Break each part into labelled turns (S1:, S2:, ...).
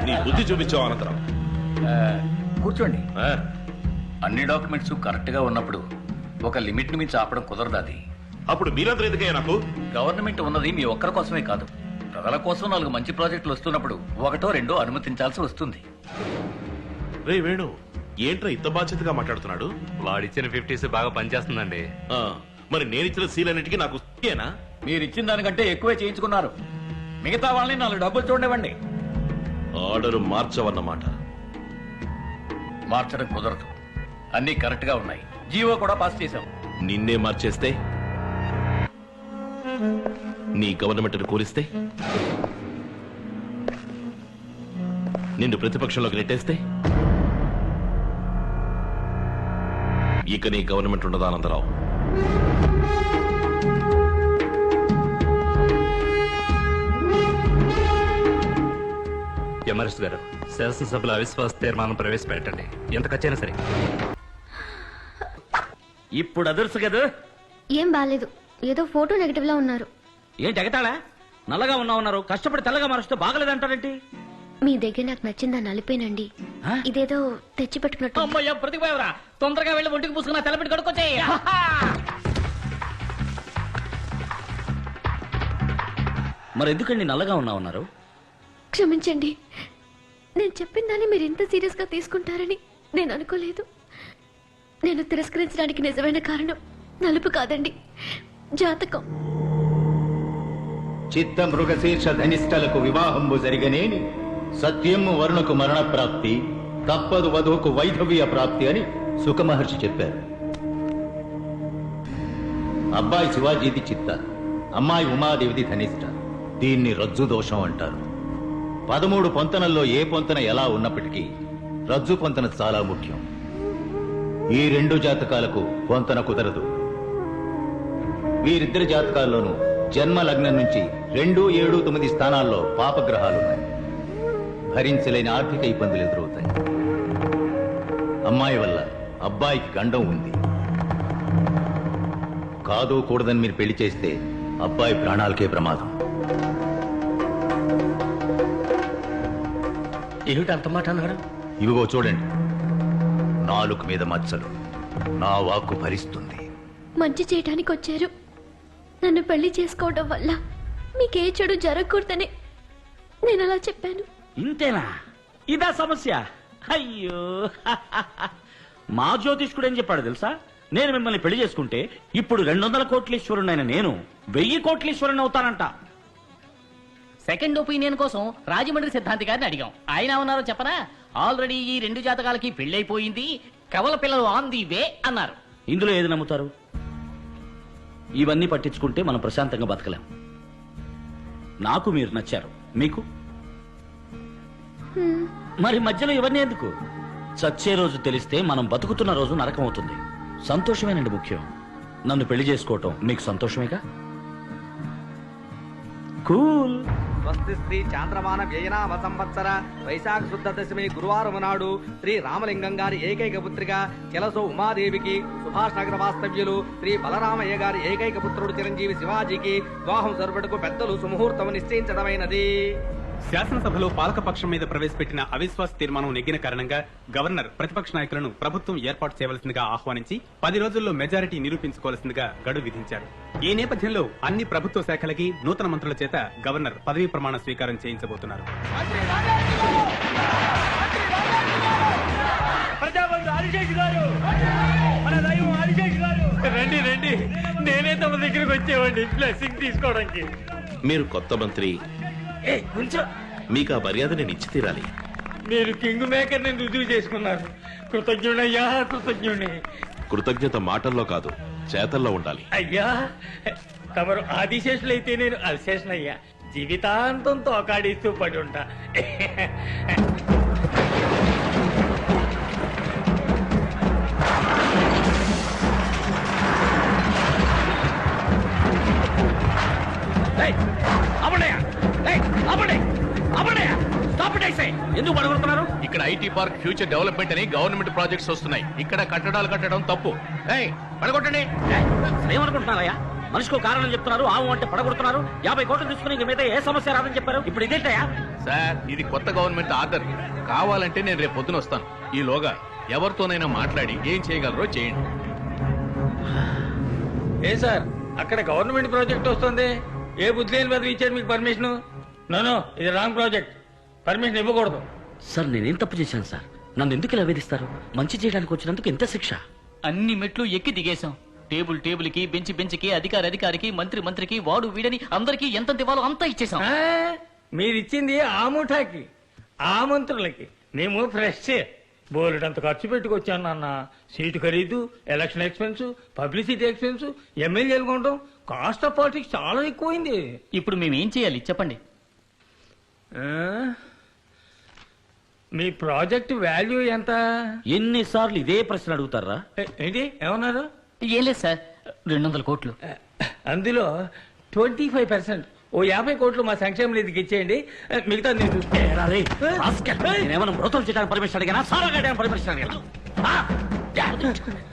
S1: నీ బుద్ధి చూపించావు అనంతరం.
S2: కూర్చోండి. అన్ని డాక్యుమెంట్స్ కరెక్ట్ గా ఉన్నప్పుడు ఒక లిమిట్ ని మించి ఆపడం కుదరదు. అది
S1: అప్పుడు మీరందరూ ఎందుకయ్యా నాకు?
S2: గవర్నమెంట్ ఉన్నది మీ ఒక్కరి కోసమే కాదు, ప్రజల కోసం 4 మంచి ప్రాజెక్టులు వస్తున్నప్పుడు 1 2 అనుమతించాల్సి వస్తుంది.
S1: రే వేణు, ఏంట్రా ఇంత బాధ్యతగా మాట్లాడుతున్నాడు?
S3: వాడిచ్చిన 50s బాగా పనిచేస్తుందండి.
S1: మరి నేనిచ్చిన సీలన్నిటికీ నాకు ఏనా?
S2: మీరు ఇచ్చిన దానికంటే ఎక్కువే చేయించుకున్నారు. మిగతా వాళ్ళని 4 డబ్బులు చూడండి.
S1: ఆర్డర్ మార్చవన్నమాట.
S2: మార్చడం కుదరదు, అన్ని కరెక్ట్ గా ఉన్నాయి. జీవో కూడా పాస్ చేశాం.
S1: నిన్నే మార్చేస్తే, నీ గవర్నమెంట్ను కూలిస్తే, నిన్ను ప్రతిపక్షంలోకి నెట్టేస్తే ఇక నీ గవర్నమెంట్ ఉండదా అనంతరావు?
S3: ఎమరెస్ట్ గారు, శాసనసభలో అవిశ్వాస తీర్మానం ప్రవేశపెట్టండి, ఎంత ఖర్చైనా సరే.
S2: ఇప్పుడు అదర్సు కదా.
S4: ఏం బాలేదు, ఏదో ఫోటో నెగటివ్ లా ఉన్నారు.
S5: ఏంటి ఎగతాళా? నల్లగా ఉన్నారు, కష్టపడి తెల్లగా మారుస్తూ బాగలేదంటారేంటి?
S4: మీ దగ్గర నాకు నచ్చిందా నలిపేనండి. ఇదేదో తెచ్చి పెట్టుకున్నట్టు.
S5: అమ్మయ్య ప్రతిపోయవరా, తొందరగా వెళ్ళి ఒంటికి పూసుకున్నా తెల్లబెట్టి కడుక్కొచ్చాయి. మరి ఎందుకండి నల్లగా ఉన్నారు?
S4: క్షమించండి, నేను చెప్పిన దాన్ని మీరు ఇంత సీరియస్ గా తీసుకుంటారని నేను అనుకోలేదు. నేను తిరస్కరించడానికి నిజమైన కారణం నలుపు కాదండి, జాతకం.
S6: చిత్త మృగశీర్ష ధనిష్టలకు వివాహంబు జరిగనేని సత్యము వరుణకు మరణ ప్రాప్తి, తప్పదు వధువుకు వైధవ్య ప్రాప్తి అని సుఖమహర్షి చెప్పారు. అబ్బాయి శివాజీది చిత్త, అమ్మాయి ఉమాదేవిది ధనిష్ట. దీన్ని రజ్జు దోషం అంటారు. 13 పొంతనల్లో ఏ పొంతన ఎలా ఉన్నప్పటికీ రజ్జు పొంతన చాలా ముఖ్యం. ఈ 2 జాతకాలకు పొంతన కుదరదు. వీరిద్దరి జాతకాల్లోనూ జన్మ లగ్నం నుంచి 2, 7, 9 స్థానాల్లో పాపగ్రహాలున్నాయి. భరించలేని ఆర్థిక ఇబ్బందులు ఎదురవుతాయి. అమ్మాయి వల్ల అబ్బాయికి గండం ఉంది. కాదు కూడదని మీరు పెళ్లి చేస్తే అబ్బాయి ప్రాణాలకే ప్రమాదం.
S5: ఏమిటి అంత మాట అన్నాడు?
S6: ఇవిగో చూడండి, నాలుక మీద మచ్చలు. నా వాక్కు భరిస్తుంది.
S4: మంచి చేయడానికి వచ్చారు. నన్ను పెళ్లి చేసుకోవడం వల్ల మీకే చెడు జరగకూడదని నేను అలా చెప్పాను.
S5: ఇంతేనా? ఇదా సమస్య? అయ్యో, మా జ్యోతిష్కుడు ఏం చెప్పాడు తెలుసా? నేను మిమ్మల్ని పెళ్లి చేసుకుంటే ఇప్పుడు 200 కోట్లీశ్వరునైన నేను 1000 కోట్లీశ్వరుని అవుతానంట. సెకండ్ ఒపీనియన్ కోసం రాజమండ్రి సిద్ధాంతి గారిని అడిగాం. ఆయన ఏమన్నారో చెప్పనా? ఆల్రెడీ ఈ 2 జాతకాలకి పెళ్లైపోయింది, కవల పిల్లలు ఆన్ ది వే అన్నారు. ఇందులో ఏది నమ్ముతారు? ఇవన్నీ పట్టించుకుంటే మనం ప్రశాంతంగా బతకలేం. నాకు మీరు నచ్చారు, మీకు మరి మధ్యలో ఇవన్నీ ఎందుకు? చచ్చే రోజు తెలిస్తే మనం బతుకుతున్న రోజు నరకం అవుతుంది. సంతోషమేనండి ముఖ్యం. నన్ను పెళ్లి చేసుకోవటం మీకు సంతోషమేగా? కూల్.
S7: స్వస్తి శ్రీ చాంద్రమాన వ్యయనామ సంవత్సర వైశాఖ శుద్ధ దశమి గురువారం నాడు శ్రీ రామలింగం గారి ఏకైక పుత్రిక చెలసో ఉమాదేవికి, సుభాష్ నగర వాస్తవ్యులు శ్రీ బలరామయ్య గారి ఏకైక పుత్రుడు చిరంజీవి శివాజీకి వివాహం జరుపుటకు పెద్దలు సుముహూర్తం నిశ్చయించడమైనది.
S8: శాసనసభలో పాలకపక్షం మీద ప్రవేశపెట్టిన అవిశ్వాస తీర్మానం నెగ్గిన కారణంగా గవర్నర్ ప్రతిపక్ష నాయకులను ప్రభుత్వం ఏర్పాటు చేయవలసిందిగా ఆహ్వానించి 10 రోజుల్లో మెజారిటీ నిరూపించుకోవాల్సిందిగా గడువు విధించారు. ఈ నేపథ్యంలో అన్ని ప్రభుత్వ శాఖలకి నూతన మంత్రుల చేత గవర్నర్ పదవీ ప్రమాణ స్వీకారం చేయించబోతున్నారు.
S5: రండి రండి, నేనే తమ దగ్గరికి వచ్చేవాడిని బ్లెస్సింగ్ తీసుకోవడానికి.
S1: మీరు కొత్త మంత్రి, మీకు ఆ మర్యాద నేను ఇచ్చి తీరాలి.
S5: మీరు కింగ్ మేకర్ ని రుజువు చేసుకున్నారు. కృతజ్ఞుడయ్యా, కృతజ్ఞుడి.
S1: కృతజ్ఞత మాటల్లో కాదు, చేతల్లో ఉండాలి.
S5: అయ్యా, తమరు ఆదిశేషులైతే నేను అల్శేషనయ్యా. జీవితాంతం తోకాడిస్తూ పడి ఉంటా. ఎందుకు పడగొడుతున్నారు?
S3: ఇక్కడ ఐటీ పార్క్ ఫ్యూచర్ డెవలప్మెంట్ అని గవర్నమెంట్ ప్రాజెక్ట్స్ వస్తున్నాయి. ఇక్కడ కట్టడాలు కట్టడం తప్పు.
S2: పడగొట్టండి.
S5: ఏమనుకుంటున్నారయ్యా? మనిషికో కారణం చెప్తున్నారు, ఆవు అంటే పడగొడుతున్నారు. 50 కోట్లు తీసుకుని ఇంక మీద ఏ సమస్య రాదని చెప్పారు. ఇప్పుడు ఇదేంటయ్యా?
S9: సార్ ఇది కొత్త గవర్నమెంట్ ఆర్డర్. కావాలంటే నేను రేపు పొద్దున వస్తాను. ఈలోగా ఎవరితోనైనా మాట్లాడి ఏం చేయగలరో చేయండి.
S2: ఏ సార్ అక్కడ గవర్నమెంట్ ప్రాజెక్ట్ వస్తుంది. ఏ బుద్ధి లేని మీద ఇచ్చారు మీకు పర్మిషన్? నో ఇది రాంగ్ ప్రాజెక్ట్. పర్మిషన్ ఇవ్వకూడదు.
S5: సార్ నేనేం తప్పు చేశాను సార్? నన్ను ఎందుకు ఇలా వేధిస్తారు? మంచి చేయడానికి వచ్చినందుకు ఎంత శిక్ష?
S10: అన్ని మెట్లు ఎక్కి దిగేశాం. టేబుల్ కి బెంచ్కి అధికారికి మంత్రికి వాడు వీడని అందరికీ ఎంత ఇవ్వాలో అంతా ఇచ్చేసాం.
S2: మీరు ఇచ్చింది ఆ ముఠాకి, ఆ మంత్రులకి. మేము ఫ్రెష్ బోలెడంత ఖర్చు పెట్టుకొచ్చాను నాన్న. సీటు ఖరీదు, ఎలక్షన్ ఎక్స్పెన్స్, పబ్లిసిటీ ఎక్స్పెన్స్, ఎమ్మెల్యేలు కొనడం, కాస్ట్ ఆఫ్ పాలిటిక్స్ చాలా ఎక్కువైంది.
S10: ఇప్పుడు మేమేం చేయాలి చెప్పండి.
S2: మీ ప్రాజెక్ట్ వాల్యూ ఎంత?
S5: ఎన్నిసార్లు ఇదే ప్రశ్న అడుగుతారా?
S2: ఏంటి ఏమన్నారు?
S10: ఏం లేదు సార్, 200 కోట్లు.
S2: అందులో 25%, ఓ 50 కోట్లు మా సంక్షేమ నిధికి ఇచ్చేయండి. మిగతా నేను చూసుకుంటా.
S5: నేనేమన్నా మృతం చేయడానికి పర్మిషన్ అడిగానా? సారా కట్టడానికి పర్మిషన్ అడిగాను.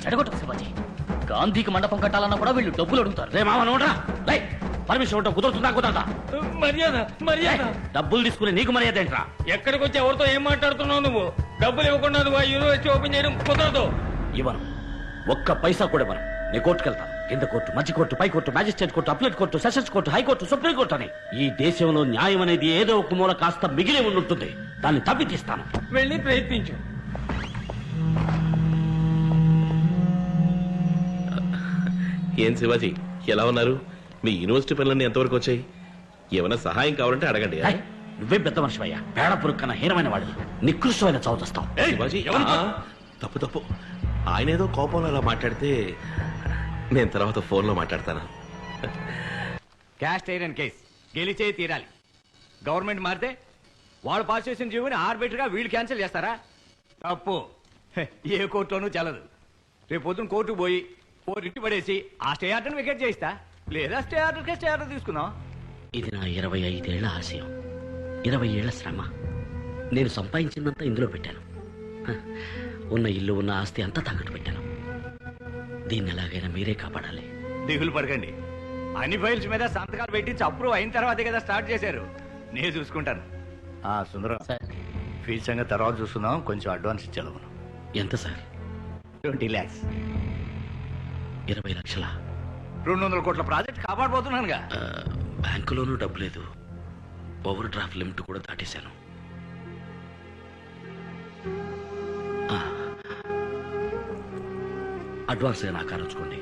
S10: చెడగొట్టకు శివాజీ. గాంధీకి మండపం కట్టాలన్నా కూడా వీళ్ళు డబ్బులు అడుగుతారు.
S5: రే మామ నోడ్రా, పర్మిషన్ ఉంటా కుదురుతుందా కుదరదా?
S2: మర్యాద
S5: డబ్బులు తీసుకుని నీకు మర్యాద ఏంట్రా?
S2: ఎక్కడికి వచ్చి ఎవరితో ఏం మాట్లాడుతున్నావు నువ్వు? డబ్బులు ఇవ్వకుండా నువ్వు ఆ యూనివర్సిటీ ఓపెన్ చేయడం కుదరదు.
S5: ఇవ్వను, ఒక్క పైసా కూడా ఇవ్వను. నేను కోర్టుకెళ్తాను. కింద కోర్టు, మధ్య కోర్టు, పై court, magistrate court, appellate court, sessions court, high court, supreme court అని. ఈ దేశంలో న్యాయం అనేది ఏదో ఒక మూల కాస్త మిగిలి ఉంటుంది. దాన్ని తప్పి తీస్తాను.
S2: వెళ్ళి ప్రయత్నించు.
S1: ఏం శివాజీ ఎలా ఉన్నారు? మీ యూనివర్సిటీ పనులన్నీ ఎంతవరకు వచ్చాయి? ఏమైనా సహాయం కావాలంటే అడగండి.
S5: ఏయ్, నువ్వే పెద్ద మనిషివయ్యా. పేడ పురుగు కన్నా హీనమైన వాడివి. నికృష్టమైన చదువుతావు.
S1: శివాజీ తప్పు తప్పు. ఆయన ఏదో కోపంలో అలా మాట్లాడితే నేను తర్వాత ఫోన్లో మాట్లాడతాను.
S7: క్యాస్ట్ ఐరన్ కేస్ గెలిచే తీరాలి. గవర్నమెంట్ మారితే వాళ్ళు పాస్ చేసిన జీవోని ఆర్బిటర్ గా వీళ్ళు క్యాన్సిల్ చేస్తారా? తప్పు. ఏ కోర్టులోనూ చెల్లదు. రేపు పొద్దున కోర్టుకు పోయి ఓ రిట్ పడేసి ఆ స్టే ఆర్డర్ వికెట్ చేయిస్తా. లేదా స్టే ఆర్డర్ తీసుకుందాం.
S5: ఇది నా 25 ఏళ్ల ఆశయం, 20 ఏళ్ల శ్రమ. నేను సంపాదించిందంతా ఇందులో పెట్టాను. హ, ఉన్న ఇల్లు, ఉన్న ఆస్తి అంతా తాకట్టు పెట్టాను. దీన్ని ఎలాగైనా మీరే కాపాడాలి.
S7: దిగులు పడకండి. అన్ని ఫైల్స్ మీద సంతకాలు పెట్టి అప్రూవ్ అయిన తర్వాతే కదా స్టార్ట్ చేశారు. నేను చూసుకుంటాను. సుందరం
S10: సార్
S7: ఫీజు సంగతి తర్వాత చూస్తున్నాం. కొంచెం అడ్వాన్స్ ఇచ్చాను.
S5: ఎంత సార్?
S7: 20 lakhs.
S5: 20 లక్షల?
S7: 200 కోట్ల ప్రాజెక్ట్ కాపాడబోతున్నానుగా.
S5: బ్యాంకులోనూ డబ్బు లేదు. ఓవర్ డ్రాఫ్ట్ లిమిట్ కూడా దాటేశాను. అడ్వాన్స్ నాకు ఆలోచుకోండి.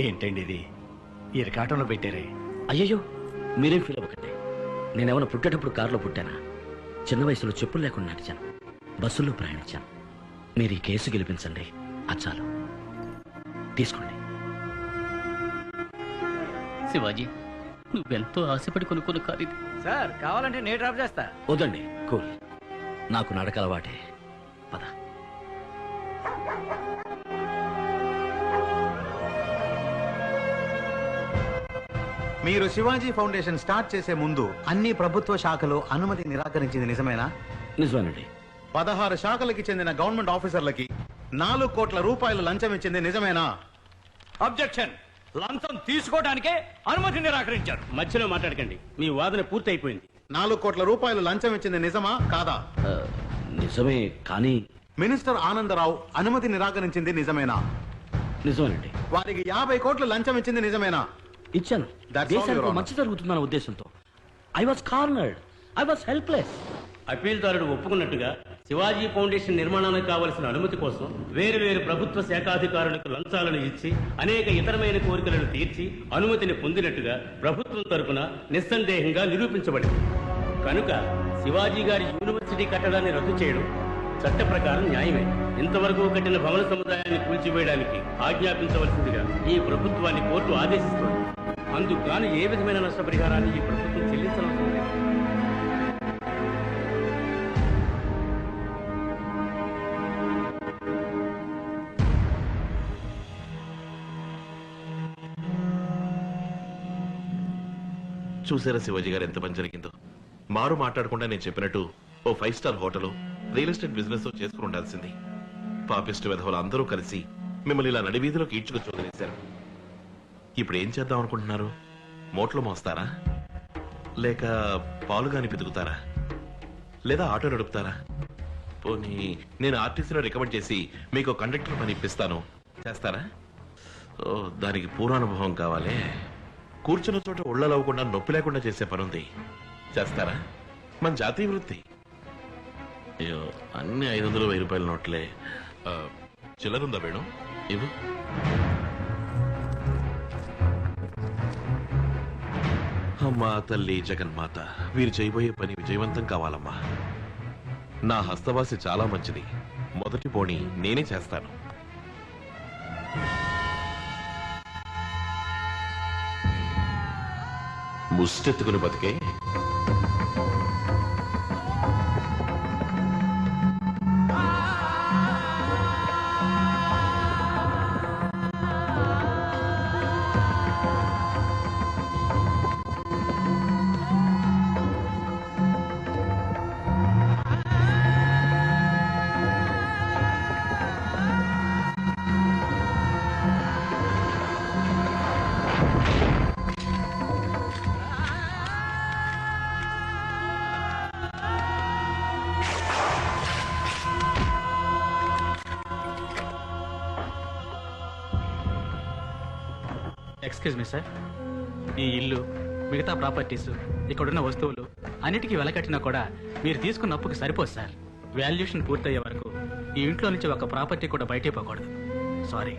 S7: ఏంటండి ఇది ఇరకాటంలో పెట్టారే?
S5: అయ్యయ్యో, మీరేం ఫీల్ అవ్వకండి. నేనేమైనా పుట్టేటప్పుడు కారులో పుట్టానా? చిన్న వయసులో చెప్పులు లేకుండా నడిచాను, బస్సుల్లో ప్రయాణించాను. మీరు ఈ కేసు గెలిపించండి, అది చాలు. తీసుకోండి.
S10: శివాజీ, నువ్వెంతో ఆశపడి కొనుక్కున్న కారు ఇది.
S7: సార్ కావాలంటే నేను డ్రాప్ చేస్తా.
S5: వద్దండి, కూల్. నాకు నడక అలవాటే. పద.
S11: మీరు శివాజీ ఫౌండేషన్ స్టార్ట్ చేసే ముందు అన్ని ప్రభుత్వ శాఖలు అనుమతి నిరాకరించింది నిజమేనా?
S5: నిజమేనండి.
S11: 16 శాఖలకి చెందిన గవర్నమెంట్ ఆఫీసర్లకి 4 కోట్ల రూపాయలు లంచం ఇచ్చింది నిజమేనా?
S7: అబ్జెక్షన్. లంచం తీసుకోవడానికే అనుమతి నిరాకరించారు.
S5: మధ్యలో మాట్లాడకండి, మీ వాదన పూర్తి అయిపోయింది.
S11: 4 కోట్ల రూపాయలు లంచం ఇచ్చింది నిజమా కాదా?
S5: నిజమే, కానీ
S11: మినిస్టర్ ఆనందరావు అనుమతి నిరాకరించింది నిజమేనా?
S5: నిజమేనండి.
S11: వారికి 50 కోట్లు లంచం ఇచ్చింది నిజమేనా?
S5: ఇచ్చాను.
S11: That's all, Your
S5: దేశానికి
S11: Honor.
S5: మంచి జరుగుతుందన్న ఉద్దేశంతో. I was cornered, I was helpless.
S12: అప్పీల్దారుడు ఒప్పుకున్నట్టుగా శివాజీ ఫౌండేషన్ నిర్మాణానికి కావలసిన అనుమతి కోసం వేరు ప్రభుత్వ శాఖాధికారులకు లంచాలను ఇచ్చి అనేక ఇతరమైన కోరికలను తీర్చి అనుమతిని పొందినట్టుగా ప్రభుత్వం తరపున నిస్సందేహంగా నిరూపించబడింది. కనుక శివాజీ గారి యూనివర్సిటీ కట్టడాన్ని రద్దు చేయడం చట్ట ప్రకారం న్యాయమే. ఇంతవరకు కట్టిన భవన సముదాయాన్ని కూల్చివేయడానికి ఆజ్ఞాపించవలసిందిగా ఈ ప్రభుత్వాన్ని కోర్టు ఆదేశిస్తోంది. అందుకు గాను ఏ విధమైన నష్టపరిహారాన్ని ఈ ప్రభుత్వం చెల్లించవలసింది.
S1: చూసారా శివాజీ గారు ఎంత పని జరిగిందో? మారు మాట్లాడకుండా నేను చెప్పినట్టు ఓ 5 star hotel, real estate business చేసుకుని ఉండాల్సింది. పాపిస్ట్ విధవులు అందరూ కలిసి మిమ్మల్ని ఇలా నడివీధిలోకి ఈడ్చుకొచ్చి వదిలేశారు. ఇప్పుడు ఏం చేద్దాం అనుకుంటున్నారు? మోట్లో మోస్తారా, లేక పాలు గాని పితుకుతారా, లేదా ఆటో నడుపుతారా? పోనీ నేను ఆర్టీసీలో రికమెండ్ చేసి మీకు కండక్టర్ పని ఇప్పిస్తాను, చేస్తారా? ఓ, దానికి పూర్వానుభవం కావాలి. కూర్చున్న చోట ఒళ్ళలవ్వకుండా నొప్పి లేకుండా చేసే పనుంది, చేస్తారా? మన జాతీయ వృత్తి. అయ్యో, అన్ని 500, 1000 రూపాయల నోట్లే. చిల్లరుందా వేణు? ఇవ్వు. అమ్మా తల్లి జగన్మాత, వీరు చేయబోయే పని విజయవంతం కావాలమ్మా. నా హస్తవాసి చాలా మంచిది. మొదటి పోనీ నేనే చేస్తాను. ముష్టెత్తుకుని బతికే
S10: ఎక్స్క్యూజ్ మీ సార్, ఈ ఇల్లు, మిగతా ప్రాపర్టీస్, ఇక్కడున్న వస్తువులు అన్నిటికీ వెలకట్టినా కూడా మీరు తీసుకున్న అప్పుకి సరిపోదు సార్. వాల్యుయేషన్ పూర్తయ్యే వరకు ఈ ఇంట్లో నుంచి ఒక ప్రాపర్టీ కూడా బయటే పోకూడదు. సారీ.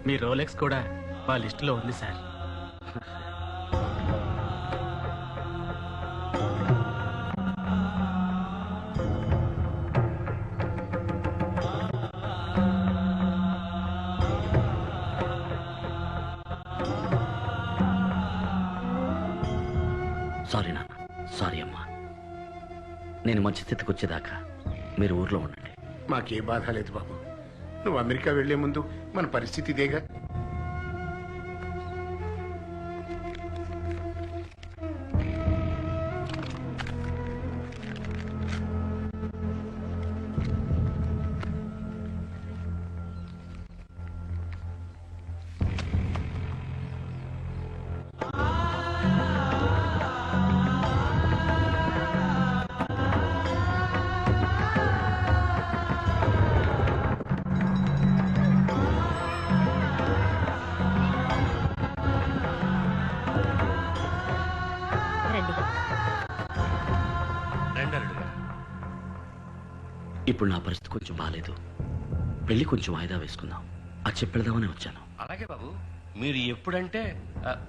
S10: మీ రోలెక్స్ కూడా మా లిస్టులో ఉంది సార్.
S5: సారీ నాన్న, సారీ అమ్మా. నేను మంచి స్థితికి వచ్చేదాకా మీరు ఊర్లో ఉండండి.
S13: మాకే బాధ లేదు బాబు. నువ్వు అమెరికా వెళ్లే ముందు మన పరిస్థితి ఇదేగా.
S5: ఇప్పుడు నా పరిస్థితి కొంచెం బాగాలేదు. పెళ్లి కొంచెం వాయిదా వేసుకుందాం, అది చెప్పెళ్దామని వచ్చాను.
S12: అలాగే బాబు, మీరు ఎప్పుడంటే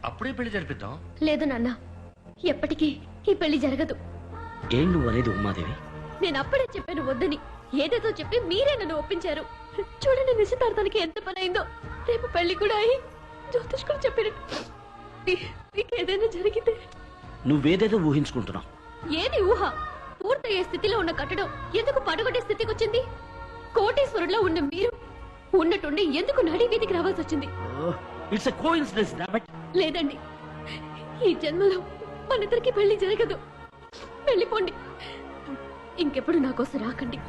S12: అప్పుడే పెళ్లి జరిపిద్దాం.
S4: లేదు నాన్న, ఎప్పటికీ ఈ పెళ్లి జరగదు.
S5: ఏం నువ్వు అనేది ఉమాదేవి?
S4: నేను అప్పుడే చెప్పాను వద్దని. ఏదేదో చెప్పి మీరే నన్ను ఒప్పించారు. చూడండి, నిశ్చితార్థానికి ఎంత పని అయిందో. రేపు పెళ్లి కూడా అయి జ్యోతిష్ కూడా చెప్పినట్టు మీకు ఏదైనా జరిగితే.
S5: నువ్వేదేదో ఊహించుకుంటున్నావు.
S4: ఏది ఊహ? పూర్తయ్యే స్థితిలో ఉన్న కట్టడం ఎందుకు పడగొట్టే స్థితికి వచ్చింది? కోటేశ్వరుల్లో ఉన్న మీరు ఉన్నట్టుండి ఎందుకు నడి వీధికి రావాల్సి వచ్చింది?
S5: It's a coincidence.
S4: లేదండి, ఈ జన్మలో మనిద్దరికి పెళ్లి జరగదు. వెళ్ళిపోండి, ఇంకెప్పుడు నా కోసం రాకండి.